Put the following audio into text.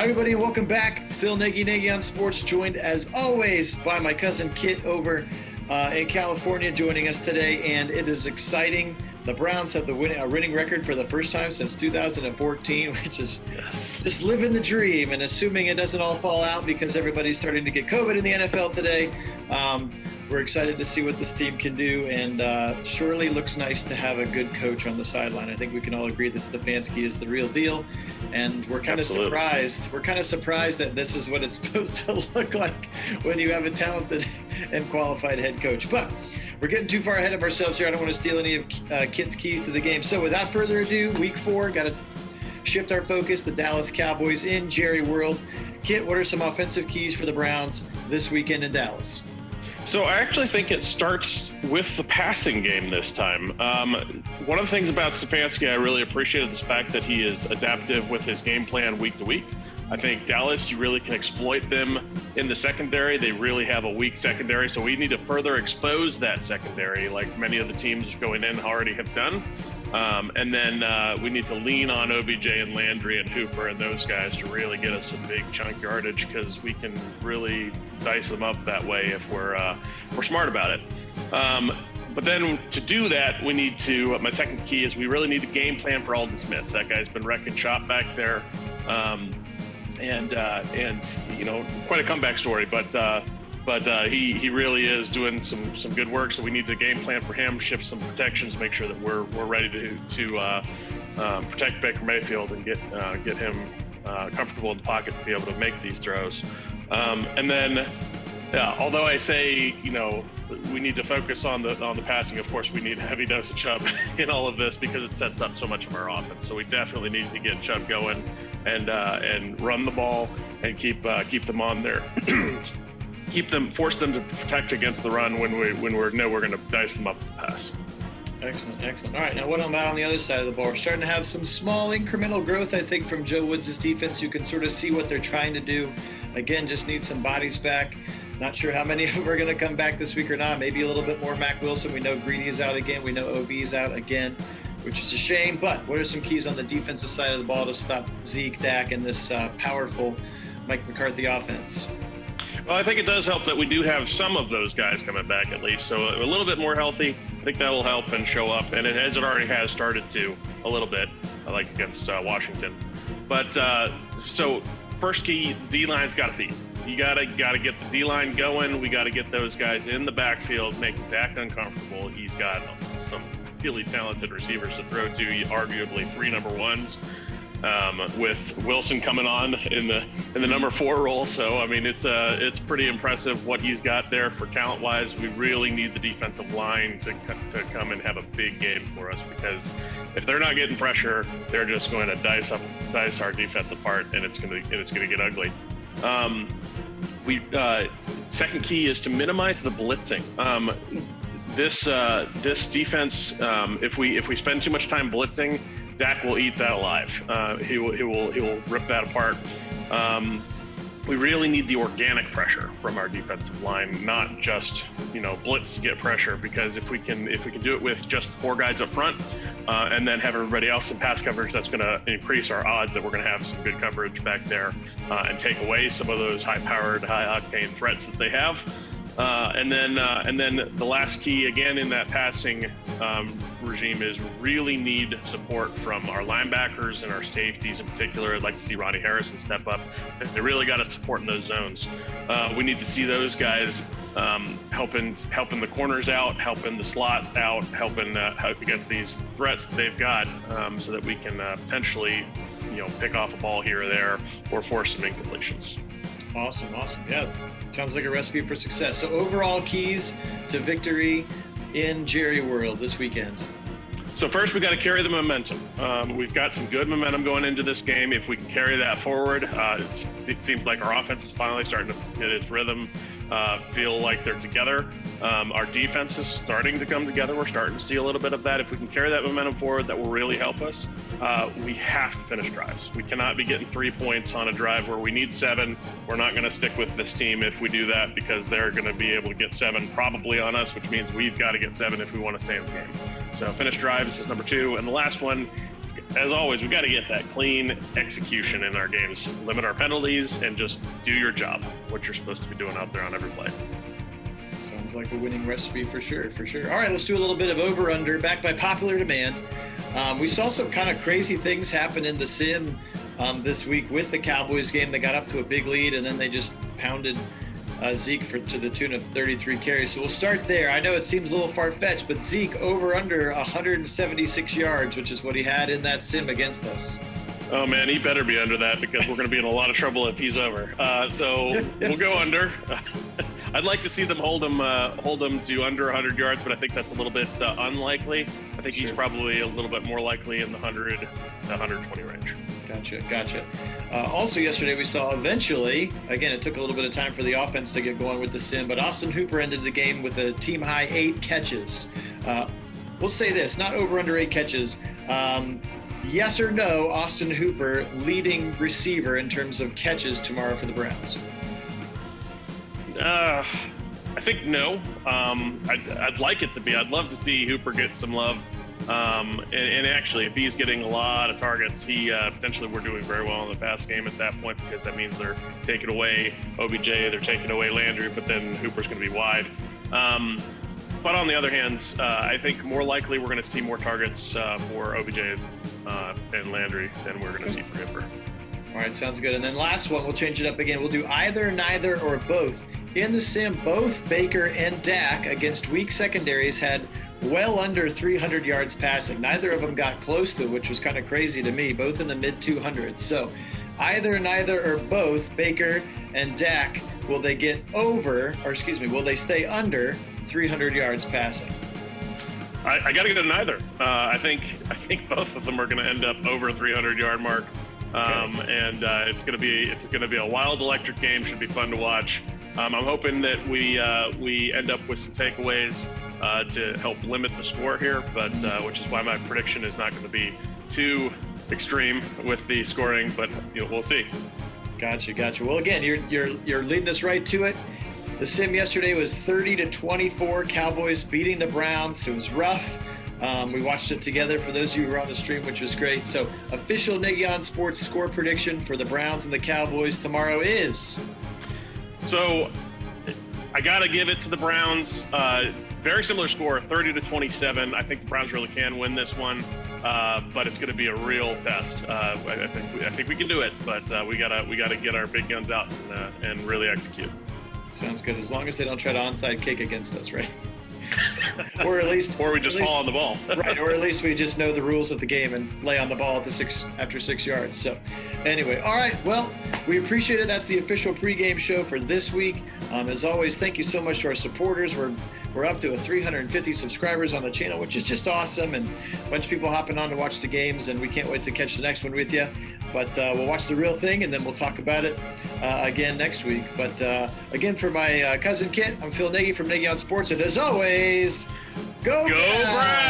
Hi, everybody, and welcome back. Phil Nagy on Sports, joined as always by my cousin Kit over in California, joining us today, and it is exciting. The Browns have a winning record for the first time since 2014, which is just living the dream, and assuming it doesn't all fall out because everybody's starting to get COVID in the NFL today. We're excited to see what this team can do, and surely looks nice to have a good coach on the sideline. I think we can all agree that Stefanski is the real deal, and we're kind of surprised. We're kind of surprised that this is what it's supposed to look like when you have a talented and qualified head coach. But we're getting too far ahead of ourselves here. I don't want to steal any of Kit's keys to the game. So without further ado, week 4, got to shift our focus. The Dallas Cowboys in Jerry World. Kit, what are some offensive keys for the Browns this weekend in Dallas? So I actually think it starts with the passing game this time. One of the things about Stefanski I really appreciated is the fact that he is adaptive with his game plan week to week. I think Dallas, you really can exploit them in the secondary. They really have a weak secondary, so we need to further expose that secondary like many of the teams going in already have done. And then we need to lean on OBJ and Landry and Hooper and those guys to really get us a big chunk yardage, because we can really dice them up that way if we're smart about it. But then to do that, we need to, my second key is we really need a game plan for Aldon Smith. That guy's been wrecking shop back there. And you know, quite a comeback story, but he really is doing some good work. So we need the game plan for him, shift some protections, make sure that we're ready to protect Baker Mayfield and get him comfortable in the pocket to be able to make these throws. And then, although I say, you know, we need to focus on the passing, of course we need a heavy dose of Chubb in all of this because it sets up so much of our offense. So we definitely need to get Chubb going and run the ball and keep them on there. Force them to protect against the run when we know we're going to dice them up with the pass. Excellent. All right, now what about on the other side of the ball? We're starting to have some small incremental growth, I think, from Joe Woods' defense. You can sort of see what they're trying to do. Again, just need some bodies back. Not sure how many of them are going to come back this week or not. Maybe a little bit more Mac Wilson. We know Greedy is out again. We know OB's out again, which is a shame. But what are some keys on the defensive side of the ball to stop Zeke, Dak, and this powerful Mike McCarthy offense? Well, I think it does help that we do have some of those guys coming back at least. So a little bit more healthy. I think that will help and show up. And it already has started to a little bit, like against Washington. But so first key, D-line's got to feed. You gotta get the D-line going. We got to get those guys in the backfield, make Dak uncomfortable. He's got some really talented receivers to throw to, arguably 3 number ones. With Wilson coming on in the number 4 role. So, I mean, it's pretty impressive what he's got there for talent-wise. We really need the defensive line to come and have a big game for us, because if they're not getting pressure, they're just going to dice our defense apart, and it's going to get ugly. Second key is to minimize the blitzing. This defense, if we spend too much time blitzing, Dak will eat that alive. He will rip that apart. We really need the organic pressure from our defensive line, not just blitz to get pressure. Because if we can do it with just 4 guys up front, and then have everybody else in pass coverage, that's going to increase our odds that we're going to have some good coverage back there, and take away some of those high-powered, high-octane threats that they have. And then the last key again in that passing regime is really need support from our linebackers and our safeties in particular. I'd like to see Ronnie Harrison step up. They really got to support in those zones. We need to see those guys helping the corners out, helping the slot out, helping against these threats that they've got, so that we can potentially pick off a ball here or there or force some incompletions. Awesome. Yeah, sounds like a recipe for success. So overall keys to victory in Jerry World this weekend. So first, we got to carry the momentum. We've got some good momentum going into this game. If we can carry that forward, it seems like our offense is finally starting to get its rhythm, feel like they're together. Our defense is starting to come together. We're starting to see a little bit of that. If we can carry that momentum forward, that will really help us. We have to finish drives. We cannot be getting 3 points on a drive where we need 7. We're not going to stick with this team if we do that, because they're going to be able to get 7 probably on us, which means we've got to get 7 if we want to stay in the game. So finish drives is number 2. And the last one as always, we got to get that clean execution in our games, limit our penalties, and just do your job, what you're supposed to be doing out there on every play. Sounds like a winning recipe for sure, for sure. All right, let's do a little bit of over-under, backed by popular demand. We saw some kind of crazy things happen in the sim this week with the Cowboys game. They got up to a big lead, and then they just pounded Zeke to the tune of 33 carries. So we'll start there. I know it seems a little far-fetched, but Zeke over under 176 yards, which is what he had in that sim against us. Oh, man, he better be under that because we're going to be in a lot of trouble if he's over. So we'll go under. I'd like to see them hold him to under 100 yards, but I think that's a little bit unlikely. I think he's probably a little bit more likely in the 100 to 120 range. Gotcha. Also yesterday we saw eventually, again, it took a little bit of time for the offense to get going with the sim, but Austin Hooper ended the game with a team-high 8 catches. We'll say this, not over under 8 catches. Yes or no, Austin Hooper leading receiver in terms of catches tomorrow for the Browns? I think no. I'd like it to be. I'd love to see Hooper get some love. And actually, if he's getting a lot of targets, potentially we're doing very well in the pass game at that point, because that means they're taking away OBJ, they're taking away Landry, but then Hooper's going to be wide. But on the other hand, I think more likely we're going to see more targets for OBJ and Landry than we're going to see for Hooper. All right, sounds good. And then last one, we'll change it up again. We'll do either, neither, or both. In the sim, both Baker and Dak against weak secondaries had well under 300 yards passing. Neither of them got close to it, which was kind of crazy to me, both in the mid-200s. So either, neither, or both Baker and Dak, will they stay under 300 yards passing? I got to get a neither. I think both of them are going to end up over 300-yard mark. And it's going to be a wild, electric game. Should be fun to watch. I'm hoping that we end up with some takeaways to help limit the score here, but which is why my prediction is not going to be too extreme with the scoring. But we'll see. Gotcha. Well, again, you're leading us right to it. The sim yesterday was 30-24, Cowboys beating the Browns. It was rough. We watched it together for those of you who were on the stream, which was great. So official Nagy Sports score prediction for the Browns and the Cowboys tomorrow is? So I got to give it to the Browns. Very similar score, 30-27. I think the Browns really can win this one, but it's going to be a real test. I think we can do it, but we gotta get our big guns out and really execute. Sounds good. As long as they don't try to onside kick against us, right? Or we just fall on the ball. Right, or at least we just know the rules of the game and lay on the ball after 6 yards. So anyway, all right, well, we appreciate it. That's the official pregame show for this week. As always, thank you so much to our supporters. We're up to 350 subscribers on the channel, which is just awesome, and a bunch of people hopping on to watch the games, and we can't wait to catch the next one with you. But we'll watch the real thing, and then we'll talk about it again next week. But again, for my cousin Kit, I'm Phil Nagy from Nagy on Sports, and as always, go Browns!